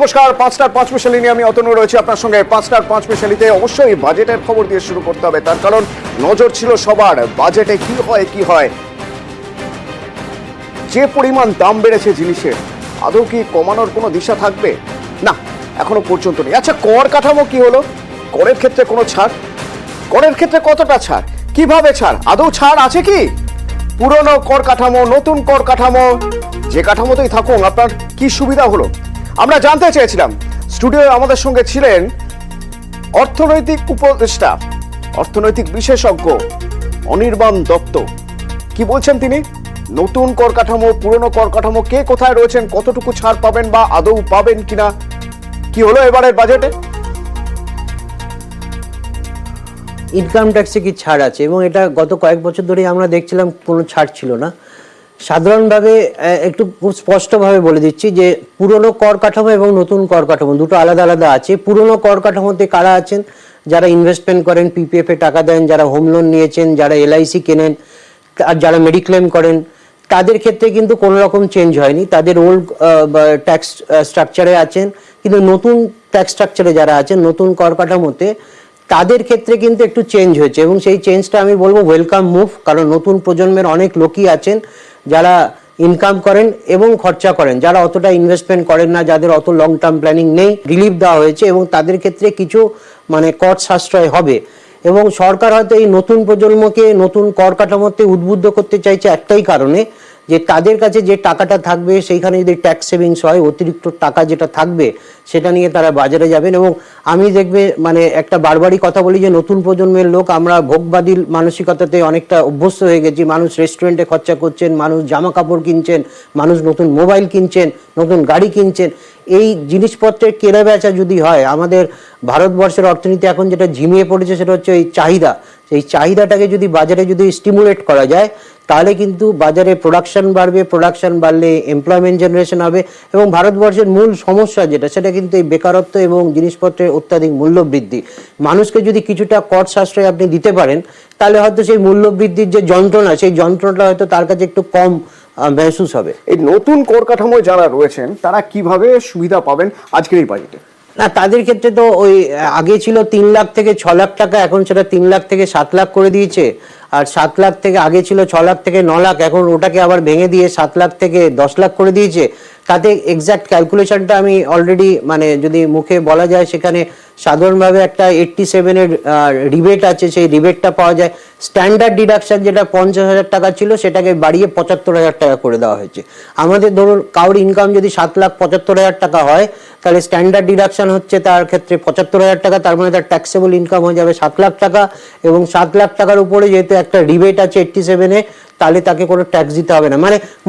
নমস্কার, 5টার 5 স্পেশালি নিয়ে আমি অতনু রয়েছি আপনার সঙ্গে। 5টার 5 স্পেশালিতে অবশ্যই বাজেটের খবর দিয়ে শুরু করতে হবে, তার কারণ নজর ছিল সবার বাজেটে কি হয়। যে পরিমাণ দাম বেড়েছে জিনিসের, আদৌ কি কমানোর কোনো দিশা থাকবে? না, এখনো পর্যন্ত নেই। আচ্ছা, কর কাঠামো কি হলো? করের ক্ষেত্রে কোনো ছাড়? করের ক্ষেত্রে কতটা ছাড়, কিভাবে ছাড়, আদৌ ছাড় আছে কি? পুরনো কর কাঠামো, নতুন কর কাঠামো, যে কাঠামোতেই থাকুন আপনার কি সুবিধা হলো আমরা জানতে চেয়েছিলাম। স্টুডিওয়ে আমাদের সঙ্গে ছিলেন অর্থনৈতিক উপদেষ্টা, অর্থনৈতিক বিশেষজ্ঞ অনির্বাণ দত্ত। কি বলছেন তিনি? নতুন কর কাঠামো, পুরনো কর কাঠামো, কে কোথায় রয়েছেন, কতটুকু ছাড় পাবেন বা আদৌ পাবেন কিনা, কি হলো এবারের বাজেটে? ইনকাম ট্যাক্সে কি ছাড় আছে, এবং এটা গত কয়েক বছর ধরেই আমরা দেখছিলাম কোনো ছাড় ছিল না। সাধারণভাবে একটু খুব স্পষ্টভাবে বলে দিচ্ছি যে পুরনো কর কাঠামো এবং নতুন কর কাঠামো দুটো আলাদা আলাদা আছে। পুরনো কর কাঠামোতে কারা আছেন? যারা ইনভেস্টমেন্ট করেন, পিপিএফ এ টাকা দেন, যারা হোম লোন নিয়েছেন, যারা এলআইসি কেনেন, আর যারা মেডিক্লেম করেন, তাদের ক্ষেত্রে কিন্তু কোনো রকম চেঞ্জ হয়নি। তাদের ওল্ড ট্যাক্স স্ট্রাকচারে আছেন। কিন্তু নতুন ট্যাক্স স্ট্রাকচারে যারা আছেন, নতুন কর কাঠামোতে, তাদের ক্ষেত্রে কিন্তু একটু চেঞ্জ হয়েছে, এবং সেই চেঞ্জটা আমি বলবো ওয়েলকাম মুভ। কারণ নতুন প্রজন্মের অনেক লোকই আছেন যারা ইনকাম করেন এবং খরচা করেন, যারা অতটা ইনভেস্টমেন্ট করেন না, যাদের অত লং টার্ম প্ল্যানিং নেই, রিলিফ দেওয়া হয়েছে এবং তাদের ক্ষেত্রে কিছু কর সাশ্রয় হবে। এবং সরকার হয়তো এই নতুন প্রজন্মকে নতুন কর কাঠামোতে উদ্বুদ্ধ করতে চাইছে একটাই কারণে, যে তাদের কাছে যে টাকাটা থাকবে সেইখানে যদি ট্যাক্স সেভিংস হয়, অতিরিক্ত টাকা যেটা থাকবে সেটা নিয়ে তারা বাজারে যাবেন। এবং আমি দেখবে একটা বারবারই কথা বলি যে নতুন প্রজন্মের লোক আমরা ভোগবাদী মানসিকতাতে অনেকটা অভ্যস্ত হয়ে গেছি। মানুষ রেস্টুরেন্টে খরচা করছেন, মানুষ জামা কাপড় কিনছেন, মানুষ নতুন মোবাইল কিনছেন, নতুন গাড়ি কিনছেন। এই জিনিসপত্রের কেনা বেচা যদি হয়, আমাদের ভারতবর্ষের অর্থনীতি এখন যেটা ঝিমিয়ে পড়েছে সেটা হচ্ছে এই চাহিদা। সেই চাহিদাটাকে যদি বাজারে যদি স্টিমুলেট করা যায়, তাহলে কিন্তু বাজারে প্রোডাকশন বাড়বে, প্রোডাকশন বাড়লে এমপ্লয়মেন্ট জেনারেশন হবে। এবং ভারতবর্ষের মূল সমস্যা যেটা, সেটা কিন্তু এই বেকারত্ব এবং জিনিসপত্রের অত্যাধিক মূল্য বৃদ্ধি। মানুষকে যদি কিছুটা কর সাশ্রয় আপনি দিতে পারেন, তাহলে হয়তো সেই মূল্য বৃদ্ধির যে যন্ত্রণা, সেই যন্ত্রণাটা হয়তো তার কাছে একটু কম মেহসুস হবে। এই নতুন কর কাঠামোয় যারা রয়েছেন তারা কিভাবে সুবিধা পাবেন আজকের এই বাজেটে? না, তাদের ক্ষেত্রে তো ওই আগে ছিল 3 লাখ থেকে 6 লাখ টাকা, এখন সেটা 3 লাখ থেকে 7 লাখ করে দিয়েছে। আর 7 লাখ থেকে আগে ছিল 6 লাখ থেকে 9 লাখ, এখন ওটাকে আবার ভেঙে দিয়ে 7 লাখ থেকে 10 লাখ করে দিয়েছে। তাতে এক্সাক্ট ক্যালকুলেশনটা আমি অলরেডি যদি মুখে বলা যায়, সেখানে সাধারণভাবে একটা 87 এর রিবেট আছে, সেই রিবেটটা পাওয়া যায়। স্ট্যান্ডার্ড ডিডাকশন যেটা 50,000 টাকা ছিল, সেটাকে বাড়িয়ে 75,000 টাকা করে দেওয়া হয়েছে। আমাদের ধরুন কারোর ইনকাম যদি 7,75,000 টাকা হয়, তাহলে স্ট্যান্ডার্ড ডিডাকশন হচ্ছে তার ক্ষেত্রে 75,000 টাকা, তার তার ট্যাক্সেবল ইনকাম হয়ে যাবে 7 লাখ টাকা। এবং 7 লাখ টাকার উপরে যেহেতু একটা রিবেট আছে 87 এ, তাহলে তাকে কোনো ট্যাক্স দিতে হবে না।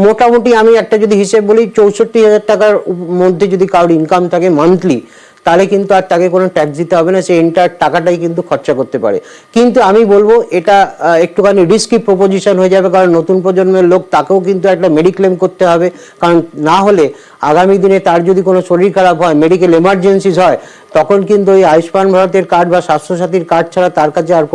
মোটামুটি আমি একটা যদি হিসেব বলি, 64,000 টাকার মধ্যে যদি কারোর ইনকাম থাকে মান্থলি, তাহলে কিন্তু আর তাকে কোনো ট্যাক্স দিতে হবে না, সে এন্টার টাকাটাই কিন্তু খরচা করতে পারে। কিন্তু আমি বলবো এটা একটুখানি রিস্কি প্রপোজিশন হয়ে যাবে, কারণ নতুন প্রজন্মের লোক, তাকেও কিন্তু একটা মেডিক্লেম করতে হবে। কারণ না হলে আগামী দিনে তার যদি কোনো শরীর খারাপ হয়, মেডিকেল এমার্জেন্সিস হয়, তখন কিন্তু ওই আয়ুষ্মান ভারতের কার্ড বা স্বাস্থ্যসাথীর কার্ড ছাড়া তার কাছে আর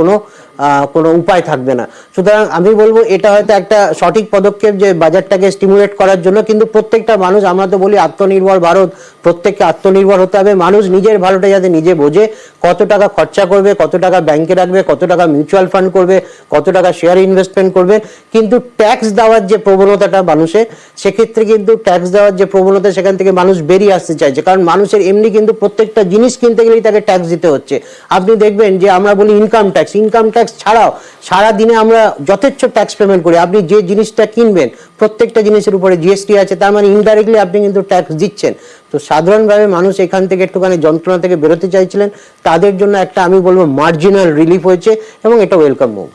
কোনো উপায় থাকবে না। সুতরাং আমি বলবো এটা হয়তো একটা সঠিক পদক্ষেপ যে বাজারটাকে স্টিমুলেট করার জন্য। কিন্তু প্রত্যেকটা মানুষ, আমরা তো বলি আত্মনির্ভর ভারত, প্রত্যেককে আত্মনির্ভর হতে হবে। মানুষ নিজের ভালোটা যাতে নিজে বোঝে, কত টাকা খরচা করবে, কত টাকা ব্যাংকে রাখবে, কত টাকা মিউচুয়াল ফান্ড করবে, কত টাকা শেয়ার ইনভেস্টমেন্ট করবে। কিন্তু ট্যাক্স দেওয়ার যে প্রবণতাটা মানুষের, সেক্ষেত্রে কিন্তু ট্যাক্স দেওয়ার যে প্রবণতা, সেখান থেকে মানুষ বেরিয়ে আসতে চাইছে। কারণ মানুষের এমনি কিন্তু প্রত্যেকটা জিনিস কিনতে গেলেই তাকে ট্যাক্স দিতে হচ্ছে। আপনি দেখবেন যে আমরা বলি ইনকাম ট্যাক্স ছাড়াও সারা দিনে আমরা যথেচ্ছ ট্যাক্স পেমেন্ট করি। আপনি যে জিনিসটা কিনবেন, প্রত্যেকটা জিনিসের উপরে জিএসটি আছে, তার ইনডাইরেক্টলি আপনি কিন্তু ট্যাক্স দিচ্ছেন। তো সাধারণভাবে মানুষ এখান থেকে একটুখানি যন্ত্রণা থেকে বেরোতে চাইছিলেন, তাদের জন্য একটা আমি বলবো মার্জিনাল রিলিফ হয়েছে, এবং এটা ওয়েলকাম মুভ।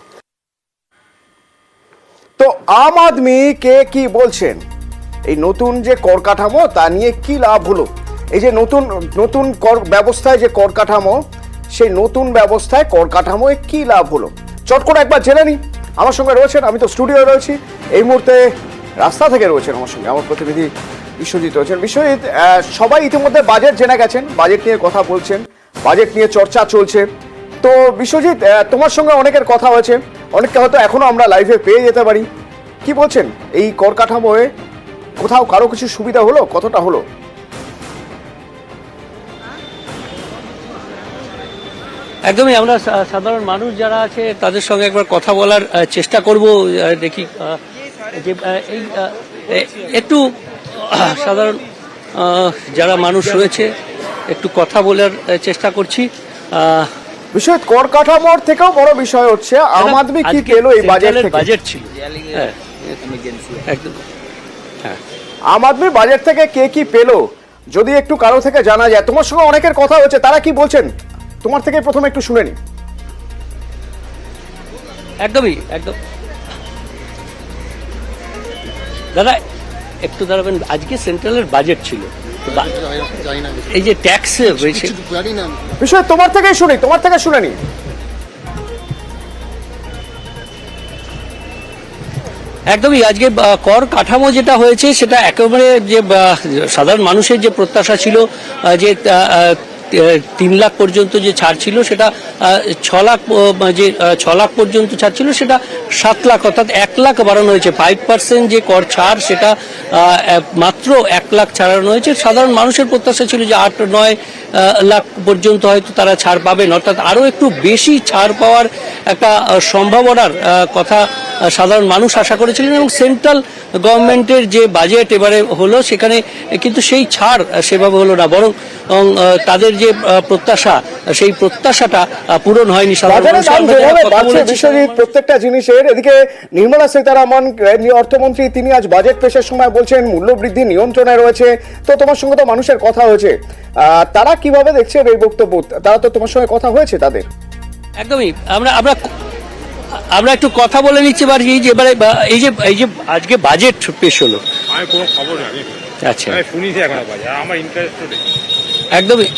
তো আম আদমি কে কি বলছেন এই নতুন যে কর কাঠামো, তা নিয়ে কি লাভ হলো? এই যে নতুন কর ব্যবস্থায় যে কর কাঠামো, সেই নতুন ব্যবস্থায় কর কাঠামোয় কি লাভ হলো চট করে একবার জেনে নিই। আমার সঙ্গে রয়েছেন, আমি তো স্টুডিও রয়েছি, এই মুহূর্তে রাস্তা থেকে রয়েছেন আমার সঙ্গে আমার প্রতিনিধি বিশ্বজিৎ রয়েছেন। বিশ্বজিৎ, সবাই ইতিমধ্যে বাজেট জেনে গেছেন, বাজেট নিয়ে কথা বলছেন, বাজেট নিয়ে চর্চা চলছে। তো বিশ্বজিৎ, তোমার সঙ্গে অনেকের কথা হয়েছে, অনেককে হয়তো এখনো আমরা লাইভে পেয়ে যেতে পারি। কি বলছেন এই কর কাঠামোয় কোথাও কারো কিছু সুবিধা হলো, কতটা হলো? একদমই আমরা সাধারণ মানুষ যারা আছে তাদের সঙ্গে একবার কথা বলার চেষ্টা করব। দেখি যে এই একটু সাধারণ যারা মানুষ রয়েছে একটু কথা বলার চেষ্টা করছি। বিষয় কর কাঠামোর থেকেও বড় বিষয় হচ্ছে আম আদমি কি পেলো এই বাজেট ছিল। হ্যাঁ একদম হ্যাঁ, আম আদমি বাজেট থেকে কে কি পেলো যদি একটু কারো থেকে জানা যায়। তোমার সঙ্গে অনেকের কথা হচ্ছে, তারা কি বলছেন তোমার থেকে প্রথমে একটু শুনে নি। একদমই একদম দাদা একটু দাঁড়াবেন। আজকে সেন্ট্রালের বাজেট ছিল, এই যে ট্যাক্স হয়েছে বিষয় তোমার থেকেই শুনি, তোমার থেকে শুনে নি। একদমই আজকে কর কাঠামো যেটা হয়েছে সেটা একেবারে যে সাধারণ মানুষের যে প্রত্যাশা ছিল যে 3 লাখ পর্যন্ত যে ছাড় ছিল সেটা 6 লাখ, যে 6 লাখ পর্যন্ত ছাড় ছিল সেটা 7 লাখ অর্থাৎ 1 লাখ বাড়ানো হয়েছে। 5% যে কর ছাড় সেটা মাত্র 1 লাখ ছাড়ানো হয়েছে। সাধারণ মানুষের প্রত্যাশা ছিল যে 8-9 লাখ পর্যন্ত হয়তো তারা ছাড় পাবেন, অর্থাৎ আরো একটু বেশি ছাড় পাওয়ার একটা সম্ভাবনার কথা সাধারণ মানুষ আশা করেছিলেন। এবং সেন্ট্রাল গভর্নমেন্টের যে বাজেট এবারে হলো সেখানে কিন্তু সেই ছাড় সেভাবে হলো না, বরং তাদের যে প্রত্যাশা সেই প্রত্যাশাটা পূরণ হয়নি। প্রত্যেকটা জিনিসের এদিকে নির্মলা সীতারামন অর্থমন্ত্রী তিনি আজ বাজেট পেশের সময় বলছেন মূল্য বৃদ্ধি নিয়ন্ত্রণে রয়েছে। তো তোমার সঙ্গে তো মানুষের কথা হয়েছে, তারা কিভাবে দেখছে এই বক্তব্য? তারা তো তোমার সঙ্গে কথা হয়েছে তাদের। একদমই আমরা একটু কথা বলে নিচ্ছি। এবার এই যে আজকে বাজেট পেশ হলো, আমি কোনো খবর জানি আচ্ছা শুনিছি এখন বাজে আমার ইন্টারেস্ট নেই একদমই।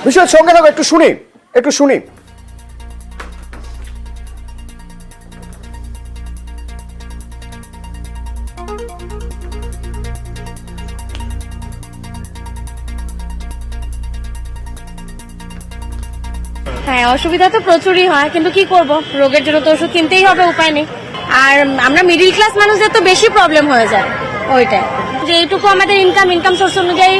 বিষয়ের সঙ্গে থাকো, একটু শুনি। হ্যাঁ, অসুবিধা তো প্রচুরই হয়, কিন্তু কি করব, রোগের জন্য তো ওষুধ কিনতেই হবে, উপায় নেই। আর আমরা মিডিল ক্লাস মানুষদের তো বেশি প্রবলেম হয়ে যায় ওইটাই, যে এইটুকু আমাদের ইনকাম সোর্স অনুযায়ী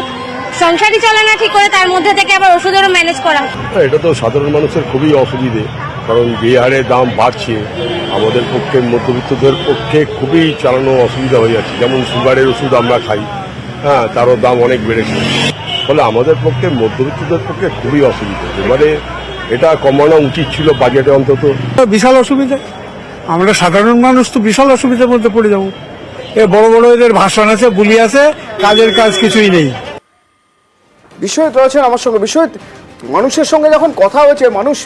সংসারই চলে না ঠিক করে, তার মধ্যে থেকে আবার ওষুধেরও ম্যানেজ করা। এটা তো সাধারণ মানুষের খুবই অসুবিধে, কারণ যে হারে দাম বাড়ছে আমাদের পক্ষে মধ্যবিত্তদের পক্ষে খুবই চালানো অসুবিধা হয়ে যাচ্ছে। যেমন সুগারের ওষুধ আমরা খাই, হ্যাঁ তারও দাম অনেক বেড়েছে, ফলে আমাদের পক্ষে মধ্যবিত্তদের পক্ষে খুবই অসুবিধা। এবারে এটা কমানো উচিত ছিল বাজেটে অন্তত। বিশাল অসুবিধা, আমরা সাধারণ মানুষ তো বিশাল অসুবিধার মধ্যে পড়ে যাবো। এ বড় বড় এদের ভাষণ আছে, বুলি আছে, কাজের কাজ কিছুই নেই। বিষয় রয়েছেন আমার সঙ্গে। বিষয় মানুষের সঙ্গে যখন কথা হয়েছে, মানুষ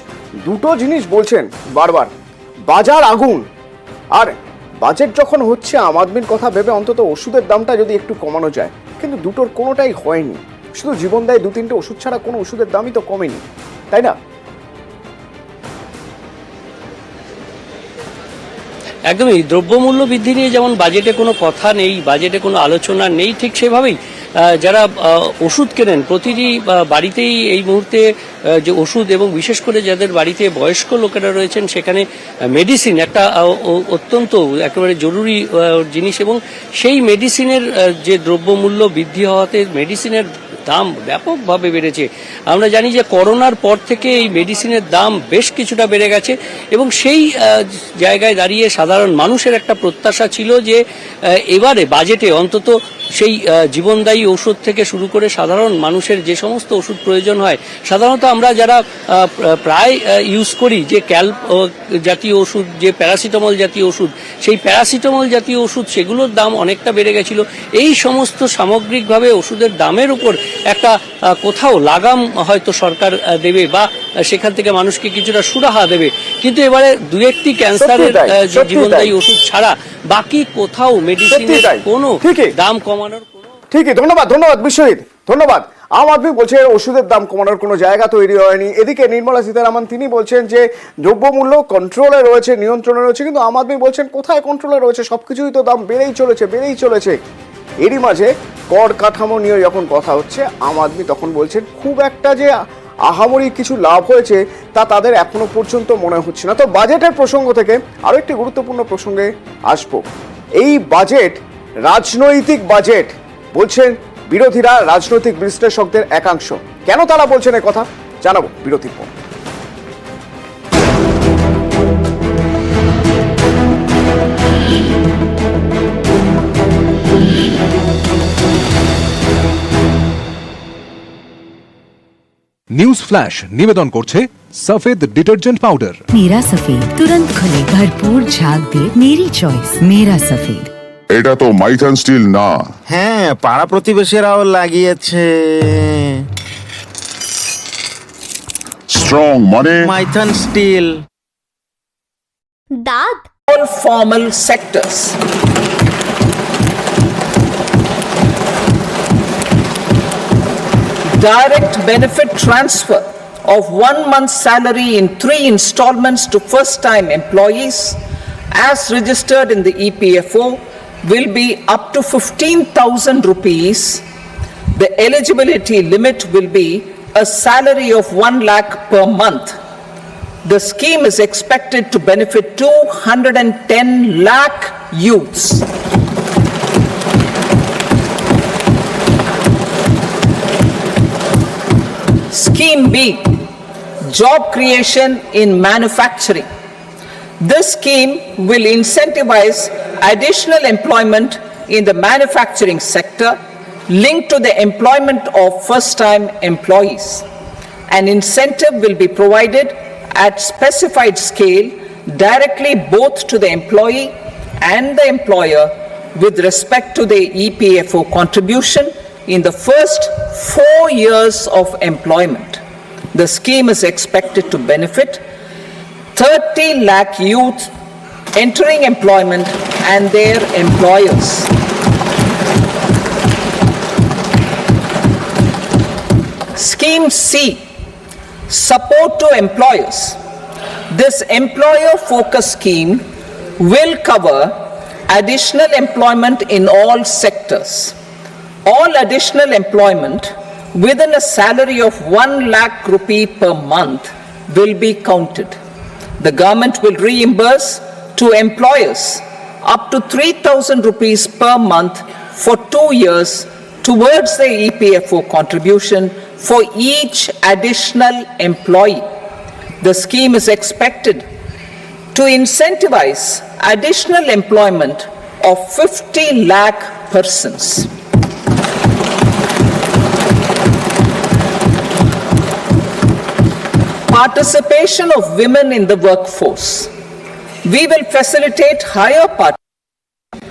দুটো জিনিস বলছেন বারবার, বাজার আগুন আর বাজেট যখন হচ্ছে আম আদমির কথা ভেবে অন্তত ওষুধের দামটা যদি একটু কমানো যায়, কিন্তু দুটোর কোনোটাই হয়নি। শুধু জীবনদায়ী 2-3টে ওষুধ ছাড়া কোনো ওষুধের দামই তো কমেনি, তাই না? একদমই দ্রব্যমূল্য বৃদ্ধি নিয়ে যেমন বাজেটে কোনো কথা নেই, বাজেটে কোনো আলোচনা নেই, ঠিক সেভাবেই যারা ওষুধ কেনেন প্রতিটি বাড়িতেই এই মুহূর্তে যে ওষুধ, এবং বিশেষ করে যাদের বাড়িতে বয়স্ক লোকেরা রয়েছেন সেখানে মেডিসিন একটা অত্যন্ত একেবারে জরুরি জিনিস, এবং সেই মেডিসিনের যে দ্রব্যমূল্য বৃদ্ধি হওয়াতে মেডিসিনের দাম ব্যাপকভাবে বেড়েছে। আমরা জানি যে করোনার পর থেকে এই মেডিসিনের দাম বেশ কিছুটা বেড়ে গেছে, এবং সেই জায়গায় দাঁড়িয়ে সাধারণ মানুষের একটা প্রত্যাশা ছিল যে এবারে বাজেটে অন্তত সেই জীবনদায়ী ওষুধ থেকে শুরু করে সাধারণ মানুষের যে সমস্ত ওষুধ প্রয়োজন হয়, সাধারণত আমরা যারা প্রায় ইউজ করি যে ক্যালপ জাতীয় ওষুধ, যে প্যারাসিটামল জাতীয় ওষুধ, সেই প্যারাসিটামল জাতীয় ওষুধ সেগুলোর দাম অনেকটা বেড়ে গেছিল। এই সমস্ত সামগ্রিকভাবে ওষুধের দামের উপর একটা কোথাও লাগাম হয়তো সরকার দেবে, বা সেখান থেকে মানুষকে কিছুটা সুরাহা দেবে, কিন্তু এবারে 2-1টি ক্যান্সারের জীবনদায়ী ওষুধ ছাড়া বাকি কোথাও মেডিসিনের কোনো দাম কমানোর কোনো। ঠিকই, ধন্যবাদ বিশ্বজিৎ, ধন্যবাদ। আম আদমি বলছে ওষুধের দাম কমানোর কোনো জায়গা তৈরি হয়নি। এদিকে নির্মলা সীতারামন তিনি বলছেন যে দ্রব্যমূল্য কন্ট্রোলে রয়েছে, নিয়ন্ত্রণে রয়েছে, কিন্তু আম আদমি বলছেন কোথায় কন্ট্রোলে রয়েছে, সবকিছুই তো দাম বেড়েই চলেছে। এরই মাঝে কর কাঠামো নিয়ে যখন কথা হচ্ছে, আম আদমি তখন বলছেন খুব একটা যে আহামরি কিছু লাভ হয়েছে তা তাদের এখনো পর্যন্ত মনে হচ্ছে না। তো বাজেটের প্রসঙ্গ থেকে আরো একটি গুরুত্বপূর্ণ প্রসঙ্গে আসবো। এই বাজেট রাজনৈতিক বাজেট বলছেন বিরোধীরা, রাজনৈতিক বিশ্লেষকদের একাংশ। কেন তারা বলছেন কথা জানাবো বিরতির পর। নিউজ ফ্ল্যাশ নিবেদন করছে সফেদ ডিটারজেন্ট পাউডার। मेरा सफेद तुरंत खुले भरपूर झाग दे मेरी चॉइस मेरा सफेद। এটা তো মাইথান স্টিল না। হ্যাঁ, পাড়া প্রতিবেশীরাও লাগিয়েছে। স্ট্রং মানে মাইথান স্টিল। দাঁত all formal sectors. Direct benefit transfer of 1 month's salary in 3 installments to first-time employees as registered in the EPFO will be up to 15,000 rupees. The eligibility limit will be a salary of 1 lakh per month. The scheme is expected to benefit 210 lakh youths. Scheme B, job creation in manufacturing. This scheme will incentivize additional employment in the manufacturing sector linked to the employment of first-time employees. An incentive will be provided at specified scale directly both to the employee and the employer with respect to the EPFO contribution in the first 4 years of employment. The scheme is expected to benefit 30 lakh youth entering employment and their employers. Scheme C, support to employers. This employer-focused scheme will cover additional employment in all sectors. All additional employment within a salary of 1 lakh rupee per month will be counted. The government will reimburse to employers up to 3,000 rupees per month for 2 years towards the EPFO contribution for each additional employee. The scheme is expected to incentivize additional employment of 50 lakh persons. Participation of women in the workforce. We will facilitate higher participation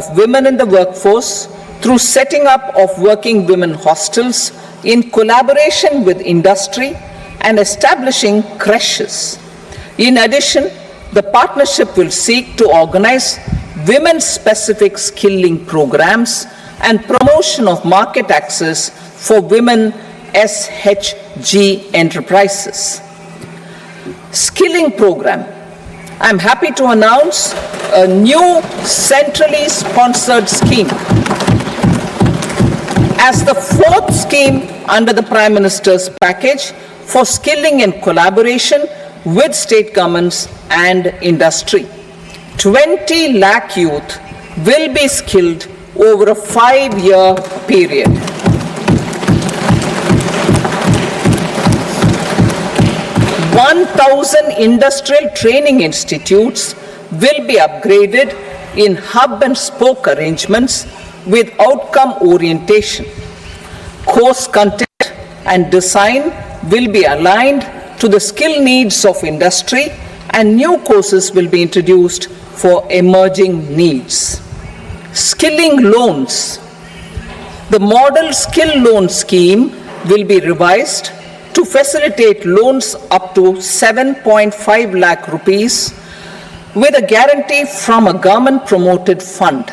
of women in the workforce through setting up of working women hostels in collaboration with industry and establishing creches. In addition, the partnership will seek to organize women-specific skilling programs and promotion of market access for women SHG enterprises. Skilling program. I'm happy to announce a new centrally sponsored scheme as the 4th scheme under the Prime Minister's package for skilling in collaboration with state governments and industry. 20 lakh youth will be skilled over a 5-year period. $1,000 industrial training institutes will be upgraded in hub and spoke arrangements with outcome orientation. Course content and design will be aligned to the skill needs of industry and new courses will be introduced for emerging needs. Skilling loans. The model skill loan scheme will be revised to facilitate loans up to 7.5 lakh rupees with a guarantee from a government promoted fund.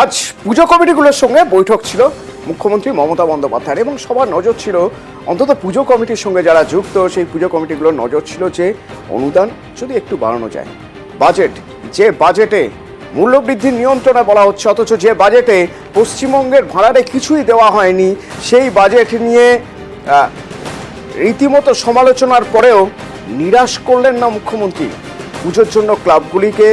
আজ পুজো কমিটিগুলোর সঙ্গে বৈঠক ছিল মুখ্যমন্ত্রী মমতা বন্দ্যোপাধ্যায়ের এবং সবার নজর ছিল অন্তত পুজো কমিটির সঙ্গে যারা যুক্ত সেই পুজো কমিটিগুলোর নজর ছিল যে অনুদান যদি একটু বাড়ানো যায়। বাজেট, যে বাজেটে মূল্যবৃদ্ধির নিয়ন্ত্রণে বলা হচ্ছে অথচ যে বাজেটে পশ্চিমবঙ্গের ভাড়ারে কিছুই দেওয়া হয়নি সেই বাজেট নিয়ে রীতিমতো সমালোচনার পরেও নিরাশ করলেন না মুখ্যমন্ত্রী। পুজোর জন্য ক্লাবগুলিকে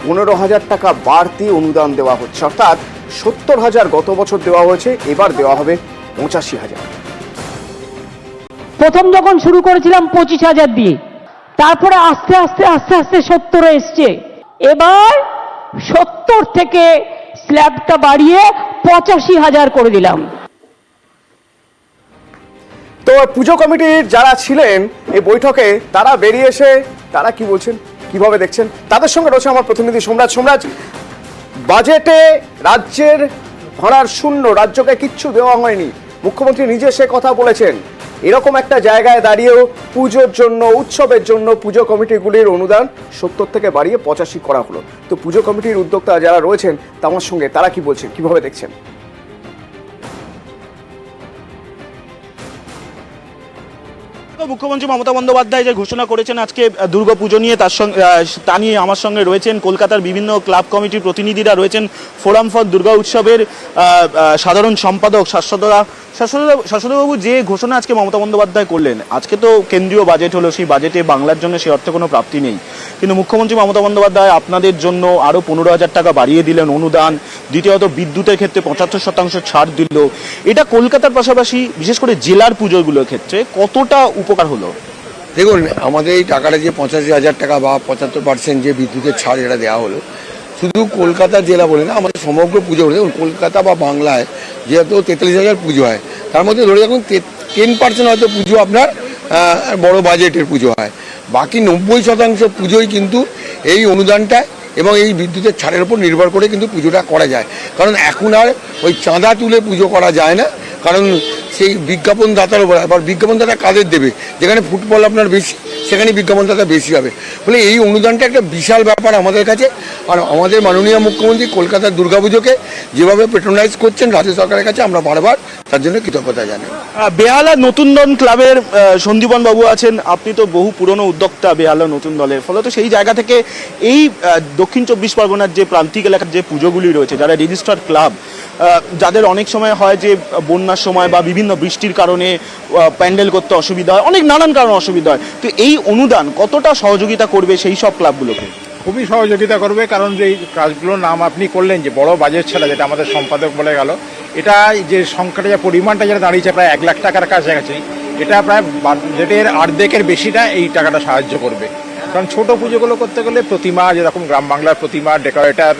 15,000 টাকা বাড়তি অনুদান দেওয়া হচ্ছে, অর্থাৎ 70,000 গত বছর দেওয়া হয়েছে, এবার দেওয়া হবে 85,000। প্রথম যখন শুরু করেছিলাম 25,000 দিয়ে, তারপরে আস্তে আস্তে 70 এসছে, এবার 70 থেকে স্ল্যাবটা বাড়িয়ে 85,000 করে দিলাম। তো পুজো কমিটির যারা ছিলেন এই বৈঠকে তারা বেরিয়ে এসে তারা কি বলছেন, কিভাবে দেখছেন, তাদের সঙ্গে রয়েছে আমার প্রতিনিধি সোমরাজ। বাজেটে রাজ্যের ভরার শূন্য, রাজ্যকে কিচ্ছু দেওয়া হয়নি, মুখ্যমন্ত্রী নিজে সে কথা বলেছেন। এরকম একটা জায়গায় দাঁড়িয়েও পুজোর জন্য, উৎসবের জন্য পুজো কমিটিগুলির অনুদান 70 থেকে বাড়িয়ে 85 করা হলো। তো পুজো কমিটির উদ্যোক্তা যারা রয়েছেন তার সঙ্গে তারা কি বলছেন, কিভাবে দেখছেন? মুখ্যমন্ত্রী মমতা বন্দ্যোপাধ্যায় যে ঘোষণা করেছেন আজকে দুর্গাপুজো নিয়ে, তা নিয়ে আমার সঙ্গে রয়েছেন কলকাতার বিভিন্ন ক্লাব কমিটির প্রতিনিধিরা রয়েছেন। ফোরাম ফর দুর্গা উৎসবের সাধারণ সম্পাদক শাশ্বতবাবু, যে ঘোষণা আজকে মমতা বন্দ্যোপাধ্যায় করলেন, আজকে তো কেন্দ্রীয় বাজেট হলো, সেই বাজেটে বাংলার জন্য সে অর্থে কোনো প্রাপ্তি নেই, কিন্তু মুখ্যমন্ত্রী মমতা বন্দ্যোপাধ্যায় আপনাদের জন্য আরও 15,000 টাকা বাড়িয়ে দিলেন অনুদান। দ্বিতীয়ত বিদ্যুতের ক্ষেত্রে 75% ছাড় দিল। এটা কলকাতার পাশাপাশি বিশেষ করে জেলার পুজোগুলোর ক্ষেত্রে কতটা উপকার হলো? দেখুন, আমাদের এই টাকাটা যে 85,000 টাকা বা 75% যে বিদ্যুতের ছাড় এটা দেওয়া হলো, শুধু কলকাতা জেলা বলে না, আমাদের সমগ্র পুজো বলে। দেখুন, কলকাতা বা বাংলায় যেহেতু 43,000 পুজো হয়, তার মধ্যে ধরে রাখুন 10% হয়তো পুজো আপনার বড় বাজেটের পুজো হয়। বাকি 90% পুজোই কিন্তু এই অনুদানটা এবং এই বিদ্যুতের ছাড়ের উপর নির্ভর করে কিন্তু পুজোটা করা যায়। কারণ এখন আর ওই চাঁদা তুলে পুজো করা যায় না, কারণ সেই বিজ্ঞাপনদাতার উপর। আবার বিজ্ঞাপনদাতা কাদের দেবে? যেখানে ফুটবল আপনার বেশি, সেখানে বিজ্ঞাপনদাতা বেশি হবে। ফলে এই অনুদানটা একটা বিশাল ব্যাপার আমাদের কাছে। আর আমাদের মাননীয় মুখ্যমন্ত্রী কলকাতার দুর্গাপুজোকে যেভাবে প্যাট্রোনাইজ করছেন রাজ্য সরকারের কাছে, আমরা বারবার তার জন্য কৃতজ্ঞতা জানাই। বেহালা নতুন দল ক্লাবের সন্দীপন বাবু আছেন, আপনি তো বহু পুরনো উদ্যোক্তা বেহালা নতুন দলের, ফলে তো সেই জায়গা থেকে এই দক্ষিণ 24 পরগনার যে প্রান্তিক এলাকার যে পুজোগুলি রয়েছে, যারা রেজিস্টার্ড ক্লাব, যাদের অনেক সময় হয় যে বন্যার সময় বা বিভিন্ন বৃষ্টির কারণে প্যান্ডেল করতে অসুবিধা হয়, অনেক নানান কারণে অসুবিধা হয়, তো এই অনুদান কতটা সহযোগিতা করবে সেই সব ক্লাবগুলোকে? খুবই সহযোগিতা করবে, কারণ যে এই কাজগুলোর নাম আপনি করলেন যে বড় বাজেট ছাড়া, যেটা আমাদের সম্পাদক বলে গেল, এটা যে সংখ্যাটা, যে পরিমাণটা যেটা দাঁড়িয়েছে প্রায় 1 লাখ টাকার কাছাকাছি, এটা প্রায় বাজেটের অর্ধেকের বেশিটা এই টাকাটা সাহায্য করবে। কারণ ছোট পুজোগুলো করতে গেলে প্রতিমা, যেরকম গ্রাম বাংলার প্রতিমা, ডেকোরেটর,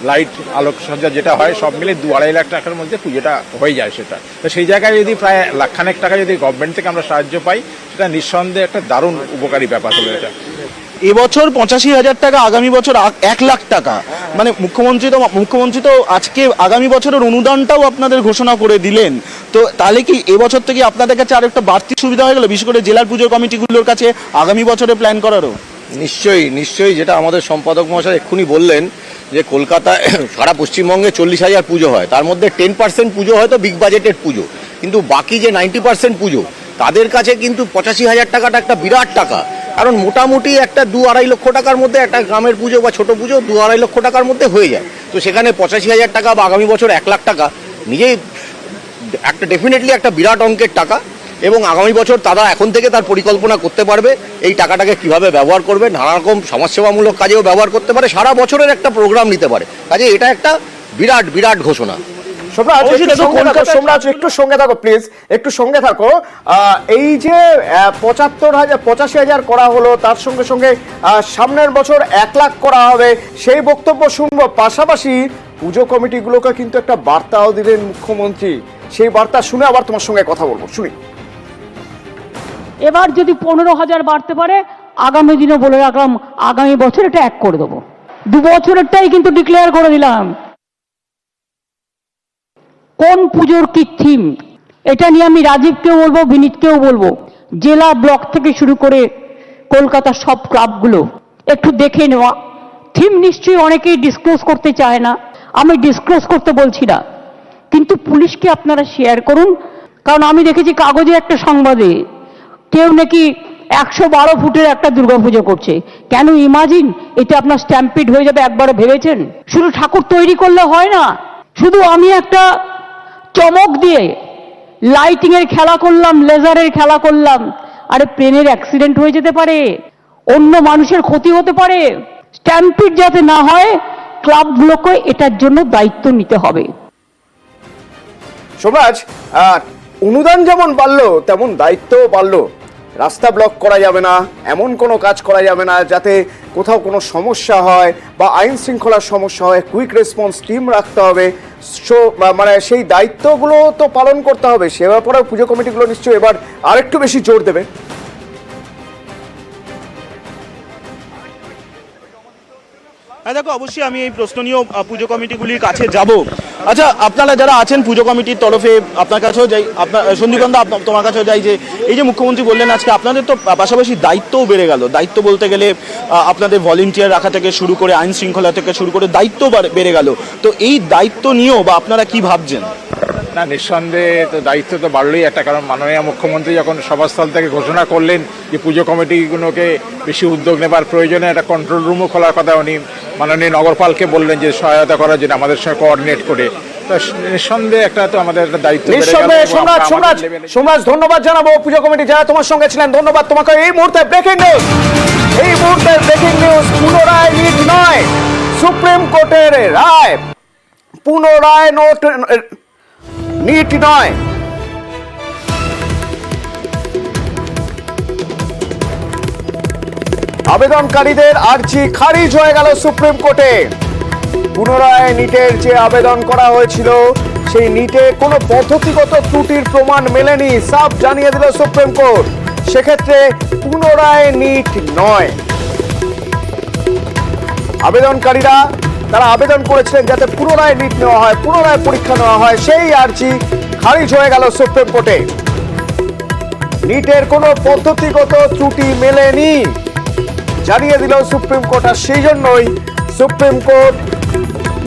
লাইট, আলোকসজ্জা যেটা হয়, সব মিলে 2-2.5 লাখ টাকার মধ্যে পুজোটা হয়ে যায়। সেটা তো সেই জায়গায় যদি প্রায় 1.5 লাখ টাকা যদি গভর্নমেন্ট থেকে আমরা সাহায্য পাই, সেটা নিঃসন্দেহে একটা দারুণ উপকারী ব্যাপার হলো এটা। এবছর 85,000 টাকা, আগামী বছর 1 লাখ টাকা, মানে মুখ্যমন্ত্রী তো আজকে আগামী বছরের অনুদানটাও আপনাদের ঘোষণা করে দিলেন। তো তাহলে কি এবছর থেকে আপনাদের কাছে আর একটা বাড়তি সুবিধা হয়ে গেল, বিশেষ করে জেলার পুজোর কমিটিগুলোর কাছে আগামী বছরে প্ল্যান করারও? নিশ্চয়ই, যেটা আমাদের সম্পাদক মহাশয় এক্ষুনি বললেন যে কলকাতায় সারা পশ্চিমবঙ্গে 40,000 পুজো হয়, তার মধ্যে 10% পুজো হয়তো বিগ বাজেটের পুজো, কিন্তু বাকি যে 90% পুজো, তাদের কাছে কিন্তু 85,000 টাকাটা একটা বিরাট টাকা। কারণ মোটামুটি একটা 2-2.5 লক্ষ টাকার মধ্যে একটা গ্রামের পুজো বা ছোট পুজো 2-2.5 লক্ষ টাকার মধ্যে হয়ে যায়। তো সেখানে 85,000 টাকা বা আগামী বছর 1 লাখ টাকা নিজেই একটা ডেফিনেটলি একটা বিরাট অঙ্কের টাকা। এবং আগামী বছর তারা এখন থেকে তার পরিকল্পনা করতে পারবে এই টাকাটাকে কিভাবে ব্যবহার করবে, নানা রকম সমাজসেবামূলক কাজেও ব্যবহার করতে পারে, সারা বছরের একটা প্রোগ্রাম নিতে পারে। কাজে এটা একটা বিরাট ঘোষণা। সোমরাজ একটু সঙ্গে থাকো প্লিজ, একটু সঙ্গে থাকো। এই যে 85,000 করা হলো, তার সঙ্গে সঙ্গে সামনের বছর 1 লাখ করা হবে, সেই বক্তব্য শুনবো। পাশাপাশি পুজো কমিটিগুলোকে কিন্তু একটা বার্তাও দিলেন মুখ্যমন্ত্রী, সেই বার্তা শুনে আবার তোমার সঙ্গে কথা বলবো, শুনি। এবার যদি 15,000 বাড়তে পারে, আগামী দিনে বলে রাখলাম আগামী বছর এটা 1 করে দেবো। 2 বছরেরটাই কিন্তু ডিক্লেয়ার করে দিলাম। কোন পুজোর কি থিম, এটা নিয়ে আমি রাজীবকেও বলবো, বিনীতকেও বলবো, জেলা ব্লক থেকে শুরু করে কলকাতার সব ক্লাবগুলো একটু দেখে নেওয়া। থিম নিশ্চয়ই অনেকেই ডিসক্লোজ করতে চায় না, আমি ডিসক্লোজ করতে বলছি না, কিন্তু পুলিশকে আপনারা শেয়ার করুন। কারণ আমি দেখেছি কাগজে একটা সংবাদে কেউ নাকি 112 ফুটের একটা দুর্গাপুজো করছে। কেন? ইমাজিন, এতে আপনার স্ট্যাম্পিড হয়ে যাবে, একবারও ভেবেছেন? শুধু ঠাকুর তৈরি করলে হয় না, শুধু আমি একটা চমক দিয়ে লাইটিং এর খেলা করলাম, লেজারের খেলা করলাম, আরে প্লেনের অ্যাক্সিডেন্ট হয়ে যেতে পারে, অন্য মানুষের ক্ষতি হতে পারে। স্ট্যাম্পিড যাতে না হয়, ক্লাবগুলোকে এটার জন্য দায়িত্ব নিতে হবে। সোমরাজ, অনুদান যেমন বাড়লো তেমন দায়িত্বও বাড়লো। রাস্তা ব্লক করা যাবে না, এমন কোনো কাজ করা যাবে না যাতে কোথাও কোনো সমস্যা হয় বা আইন শৃঙ্খলার সমস্যা হয়। কুইক রেসপন্স টিম রাখতে হবে, মানে সেই দায়িত্বগুলো তো পালন করতে হবে। সে ব্যাপারেও পুজো কমিটিগুলো নিশ্চয়ই এবার আরেকটু বেশি জোর দেবে। হ্যাঁ দেখো, অবশ্যই আমি এই প্রশ্ন নিয়েও পুজো কমিটিগুলির কাছে যাব। আচ্ছা, আপনারা যারা আছেন পুজো কমিটির তরফে, আপনার কাছেও যাই, আপনার সন্দীপন্দা তোমার কাছেও যাই, যে এই যে মুখ্যমন্ত্রী বললেন আজকে আপনাদের তো পাশাপাশি দায়িত্বও বেড়ে গেল। দায়িত্ব বলতে গেলে আপনাদের ভলেন্টিয়ার রাখা থেকে শুরু করে আইন শৃঙ্খলা থেকে শুরু করে দায়িত্ব বেড়ে গেল। তো এই দায়িত্ব নিয়েও বা আপনারা কি ভাবছেন? না, নিঃসন্দেহে তো দায়িত্ব তো বাড়লোই একটা, কারণ মাননীয় মুখ্যমন্ত্রী যখন সভাস্থল থেকে ঘোষণা করলেন যে পুজো কমিটিগুলোকে বেশি উদ্যোগ নেবার প্রয়োজনে একটা কন্ট্রোল রুমও খোলার কথা উনি মাননীয় নগরপালকে বললেন যে সহায়তা করার জন্য আমাদের সঙ্গে কোঅর্ডিনেট করে। তো নিঃসন্দেহে একটা তো আমাদের একটা দায়িত্ব। সোমরাজ, ধন্যবাদ জানাবো পুজো কমিটি যারা তোমার সঙ্গে ছিলেন, ধন্যবাদ তোমাকে। এই মুহূর্তে ব্রেকিং নিউজ, এই মুহূর্তে ব্রেকিং নিউজ, পুনরায় নিট নয়, সুপ্রিম কোর্টের রায়, পুনরায় নিট নয়। আবেদনকারীদের আর্জি খারিজ হয়ে গেল সুপ্রিম কোর্টে। পুনরায় নিটের যে আবেদন করা হয়েছিল সেই নিটে কোনো পদ্ধতিগত ত্রুটির প্রমাণ মেলেনি, সাফ জানিয়ে দিল সুপ্রিম কোর্ট। সেক্ষেত্রে পুনরায় নিট নয়। আবেদনকারীরা তারা আবেদন করেছিলেন যাতে পুনরায় নিট নেওয়া হয়, পুনরায় পরীক্ষা নেওয়া হয়, সেই আর্জি খারিজ হয়ে গেল সুপ্রিম কোর্টে। নিটের কোনো পদ্ধতিগত ত্রুটি মেলেনি জানিয়ে দিল সুপ্রিম কোর্ট। আর সেই জন্যই সুপ্রিম কোর্ট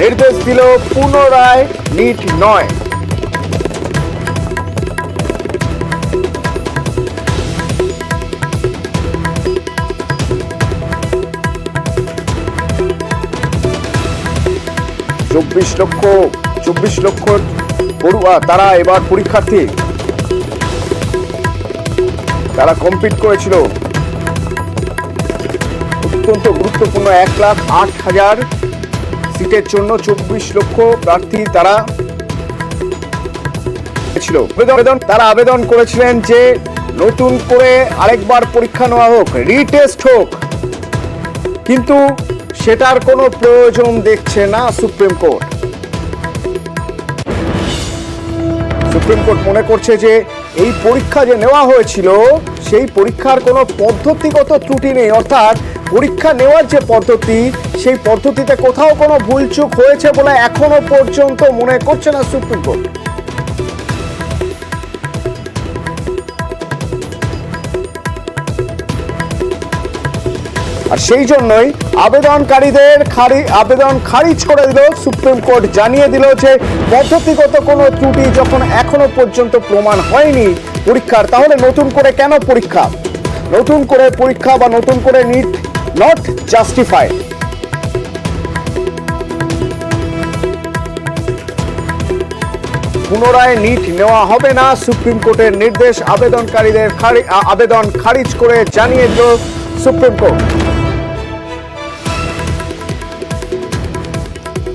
নির্দেশ দিল পুনরায় নিট নয়। চব্বিশ লক্ষ পড়ুয়া তারা এবার পরীক্ষার্থী, তারা কমপ্লিট করেছিল। অত্যন্ত গুরুত্বপূর্ণ 1,08,000 সিটের জন্য 24 লক্ষ প্রার্থী তারা ছিল। তারা আবেদন করেছিলেন যে নতুন করে আরেকবার পরীক্ষা নেওয়া হোক, রিটেস্ট হোক, কিন্তু সেটার কোনো প্রয়োজন দেখছে না সুপ্রিম কোর্ট। সুপ্রিম কোর্ট মনে করছে যে এই পরীক্ষা যে নেওয়া হয়েছিল সেই পরীক্ষার কোনো পদ্ধতিগত ত্রুটি নেই, অর্থাৎ পরীক্ষা নেওয়ার যে পদ্ধতি সেই পদ্ধতিতে কোথাও কোনো ভুলচুক হয়েছে বলে এখনো পর্যন্ত মনে করছে না সুপ্রিম কোর্ট। আর সেই জন্যই আবেদনকারীদের আবেদন খারিজ করে দিল সুপ্রিম কোর্ট, জানিয়ে দিল যে পদ্ধতিগত কোনো ত্রুটি যখন এখনো পর্যন্ত প্রমাণ হয়নি পরীক্ষার, তাহলে নতুন করে কেন পরীক্ষা? নতুন করে পরীক্ষা বা নতুন করে নিট নট জাস্টিফাইড। পুনরায় নিট নেওয়া হবে না, সুপ্রিম কোর্টের নির্দেশ। আবেদনকারীদের আবেদন খারিজ করে জানিয়ে দিল সুপ্রিম কোর্ট।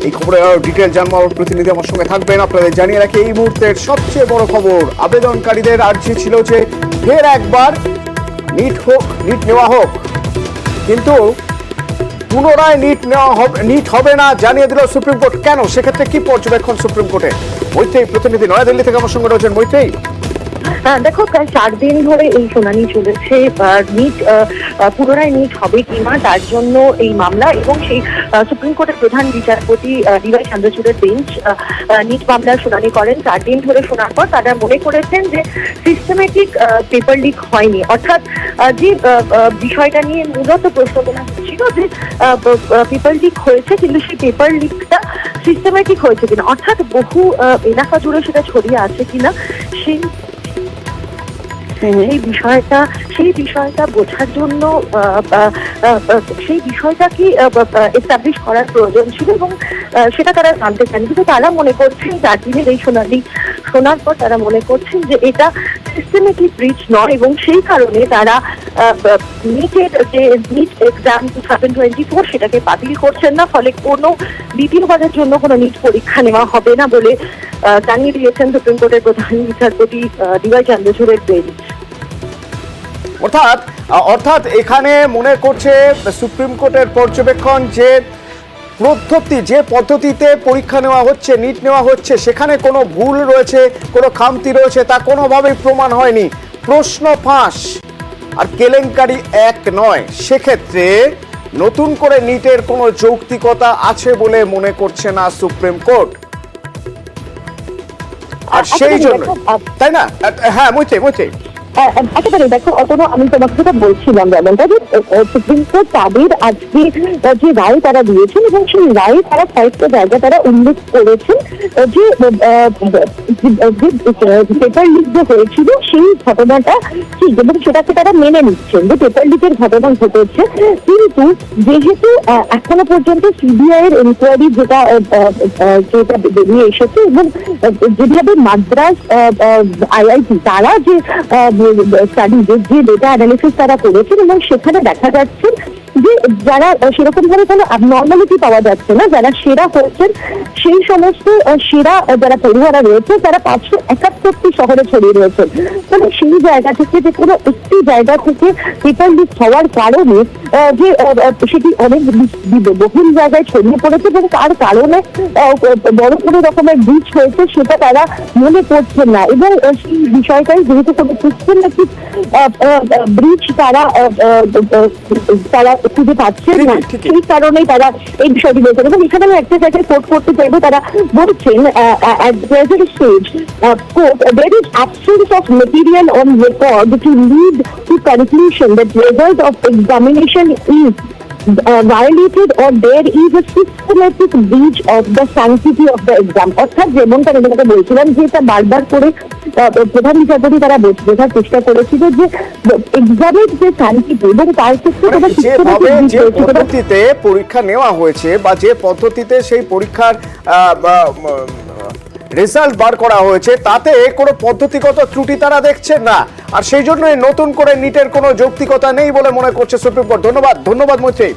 এই খবরে ডিটেল জানবো, আমার প্রতিনিধি আমার সঙ্গে থাকবেন। আপনাদের জানিয়ে রাখি এই মুহূর্তের সবচেয়ে বড় খবর, আবেদনকারীদের আর্জি ছিল যে ফের একবার নিট নেওয়া হোক, কিন্তু পুনরায় নিট হবে না জানিয়ে দিল সুপ্রিম কোর্ট। কেন? সেক্ষেত্রে কি পর্যবেক্ষণ সুপ্রিম কোর্টে? মৈত্রেয়ী প্রতিনিধি নয়াদিল্লি থেকে আমার সঙ্গে রয়েছেন। মৈত্রেয়ী, দেখো, প্রায় 4 দিন ধরে এই শুনানি চলেছে। নিট পুনরায় নিট হবে কিনা তার জন্য এই মামলা, এবং সেই সুপ্রিম কোর্টের প্রধান বিচারপতি ডিওয়াই চন্দ্রচূড়ের বেঞ্চ নিট মামলার শুনানি করেন। 4 দিন ধরে শোনার পর তারা মনে করেছেন যে সিস্টেমেটিক পেপার লিক হয়নি, অর্থাৎ যে বিষয়টা নিয়ে মূলত প্রশ্ন তোলা হচ্ছিল যে পেপার লিক হয়েছে, কিন্তু সেই পেপার লিকটা সিস্টেমেটিক হয়েছে কিনা, অর্থাৎ বহু এলাকা জুড়ে সেটা ছড়িয়ে আছে কিনা, সেই বিষয়টা বোঝার জন্য সেই বিষয়টা কি এস্টাবলিশ করার প্রয়োজন ছিল, এবং সেটা তারা জানতে চান। কিন্তু তারা মনে করছেন 4 দিনের এই শুনানি শোনার পর তারা মনে করছেন যে এটা সিস্টেমেটিক ব্রিচ নয়, এবং সেই কারণে তারা নিটের যে নিট এক্সাম 2024 সেটাকে বাতিল করছেন না। ফলে কোনো দ্বিতীয়বারের জন্য কোনো নিট পরীক্ষা নেওয়া হবে না বলে জানিয়ে দিয়েছেন সুপ্রিম কোর্টের প্রধান বিচারপতি ডিওয়াই চন্দ্রচূড়ের বেঞ্চ। অর্থাৎ এখানে মনে করছে সুপ্রিম কোর্টের পর্যবেক্ষণ যে পদ্ধতিতে পরীক্ষা নেওয়া হচ্ছে, নিট নেওয়া হচ্ছে, সেখানে কোনো ভুল রয়েছে, কোনো খামতি রয়েছে, তা কোনোভাবেই প্রমাণ হয়নি। প্রশ্ন ফাঁস আর কেলেঙ্কারি এক নয়। সেক্ষেত্রে নতুন করে নিটের কোনো যৌক্তিকতা আছে বলে মনে করছে না সুপ্রিম কোর্ট। আর সেই জন্য, তাই না? হ্যাঁ মৈত্রী। একেবারে দেখো অতটা আমি তোমাকে যেটা বলছিলাম যেমনটা যে সুপ্রিম কোর্ট তাদের আজকে যে রায় তারা দিয়েছেন এবং সেই রায়ে তারা কয়েকটা জায়গা তারা উল্লেখ করেছেন যে পেপার লিক যে হয়েছিল সেই ঘটনাটা ঠিক এবং সেটাকে তারা মেনে নিচ্ছেন যে পেপার লিকের ঘটনা ঘটেছে। কিন্তু যেহেতু এখনো পর্যন্ত সিবিআই এর এনকোয়ারি যেটা বেরিয়ে এসেছে এবং যেভাবে মাদ্রাস IIT তারা যে স্টাডি যে ডেটা অ্যানালিসিস তারা করেছেন এবং সেখানে দেখা যাচ্ছে যে যারা সেরকম ভাবে কোনো অ্যাবনর্মালিটি পাওয়া যাচ্ছে না, যারা সেরা হয়েছেন সেই সমস্ত সেরা যারা পড়ুয়ারা রয়েছে তারা 571টি শহরে ছড়িয়ে রয়েছেন। মানে সেই জায়গা থেকে যে কোনো একটি জায়গা থেকে পেপার লিক হওয়ার কারণে যে সেটি অনেক বহুল জায়গায় ছড়িয়ে পড়েছে এবং তার কারণে বড় কোনো রকমের ব্রিচ হয়েছে সেটা তারা মনে করছেন না এবং সেই বিষয়টাই যেহেতু কোনো সিস্টেমেটিক ব্রিচ তারা খুঁজে পাচ্ছেন না, সেই কারণেই তারা এই বিষয়টি বলছেন। এবং এখানে আমি একটা জায়গায় কোর্ট করতে চাইবো, তারা বলছেন at the present stage quote there is absence of material on record to lead to conclusion that result of examination is violated or there is a systematic breach of the sanctity of the exam। অর্থাৎ যেমনটা আমি তোমাকে বলছিলাম যে এটা বারবার করে প্রধান বিচারপতি তারা বোঝার চেষ্টা করেছিল যে এক্সামের যে শান্তিতে এবং তার ক্ষেত্রে যে পদ্ধতিতে পরীক্ষা নেওয়া হয়েছে বা যে পদ্ধতিতে সেই পরীক্ষার রেজাল্ট বার করা হয়েছে তাতে কোনো পদ্ধতিগত ত্রুটি তারা দেখছেন না, আর সেই জন্যই নতুন করে নিটের কোনো যৌক্তিকতা নেই বলে মনে করছে সুপ্রিম কোর্ট। ধন্যবাদ মৈত্রী।